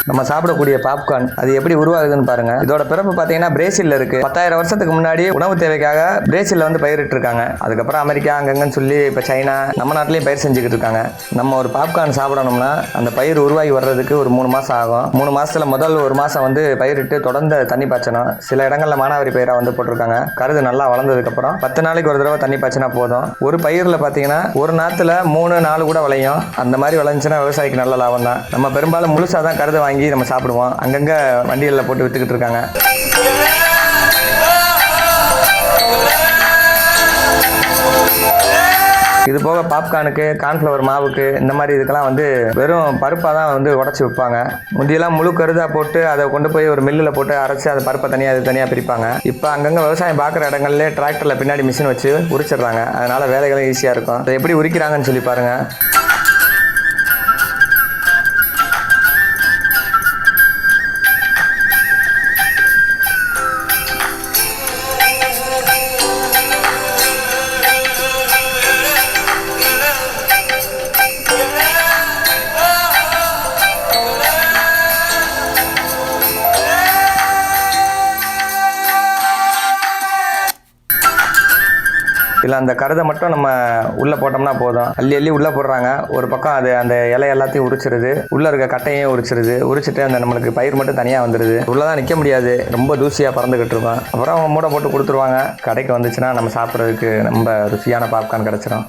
நம்ம சாப்பிடக்கூடிய பாப்கார்ன் அது எப்படி உருவாகுதுன்னு பாருங்க. இதோட பிறப்பு பார்த்தீங்கன்னா பிரேசில்ல இருக்கு. 10,000 வருஷத்துக்கு முன்னாடி உணவு தேவைக்காக பிரேசில்ல வந்து பயிரிட்டு இருக்காங்க. அதுக்கப்புறம் அமெரிக்கா அங்கங்கன்னு சொல்லி இப்போ சைனா நம்ம நாட்டிலையும் பயிர் செஞ்சுக்கிட்டு இருக்காங்க. நம்ம ஒரு பாப்கார்ன் சாப்பிடணும்னா அந்த பயிர் உருவாகி வர்றதுக்கு ஒரு 3 மாசம் ஆகும். 3 மாசத்துல முதல் 1 மாசம் வந்து பயிரிட்டு தொடர்ந்து தண்ணி பாய்ச்சணும். சில இடங்கள்ல மானாவாரி பயிரா வந்து போட்டிருக்காங்க. கருது நல்லா வளர்ந்ததுக்கு அப்புறம் 10 நாளைக்கு ஒரு தடவை தண்ணி பாய்ச்சினா போதும். ஒரு பயிரில் பார்த்தீங்கன்னா ஒரு நாத்துல 3-4 கூட விளையும். அந்த மாதிரி விளைஞ்சுன்னா விவசாயிக்கு நல்ல லாபம் தான். நம்ம பெரும்பாலும் முழுசாக தான் கருதை வாங்கி நம்ம சாப்பிடுவோம். அங்கங்கே வண்டிகளில் போட்டு வித்துக்கிட்டு இருக்காங்க. இது போக பாப்கார்னுக்கு கார்ன்ஃப்ளவர் மாவுக்கு இந்த மாதிரி இதுக்கெல்லாம் வந்து வெறும் பருப்பாக தான் வந்து உடச்சி வைப்பாங்க. முந்தியெல்லாம் முழு கருதாக போட்டு அதை கொண்டு போய் ஒரு மில்லில் போட்டு அரைச்சி அதை பருப்பை தனியாக அது தனியாக பிரிப்பாங்க. இப்போ அங்கங்கே விவசாயம் பார்க்குற இடங்கள்லேயே டிராக்டரில் பின்னாடி மிஷின் வச்சு உரிச்சிடுறாங்க. அதனால் வேலைகளும் ஈஸியாக இருக்கும். அதை எப்படி உரிக்கிறாங்கன்னு சொல்லி பாருங்கள். இல்லை அந்த கருதை மட்டும் நம்ம உள்ளே போட்டோம்னா போதும். அள்ளி அள்ளி உள்ளே போடுறாங்க. ஒரு பக்கம் அது அந்த இலை எல்லாத்தையும் உரிச்சிருது. உள்ளே இருக்க கட்டையும் உரிச்சிருது. உரிச்சிட்டு அந்த நம்மளுக்கு பயிர் மட்டும் தனியாக வந்துடுது. உள்ளதான் நிற்க முடியாது. ரொம்ப தூசியாக பறந்துக்கிட்டு இருக்கும். அப்புறம் அவங்க மூடை போட்டு கொடுத்துருவாங்க. கடைக்கு வந்துச்சுன்னா நம்ம சாப்பிட்றதுக்கு ரொம்ப ருசியான பாப்கார்ன் கிடச்சிரும்.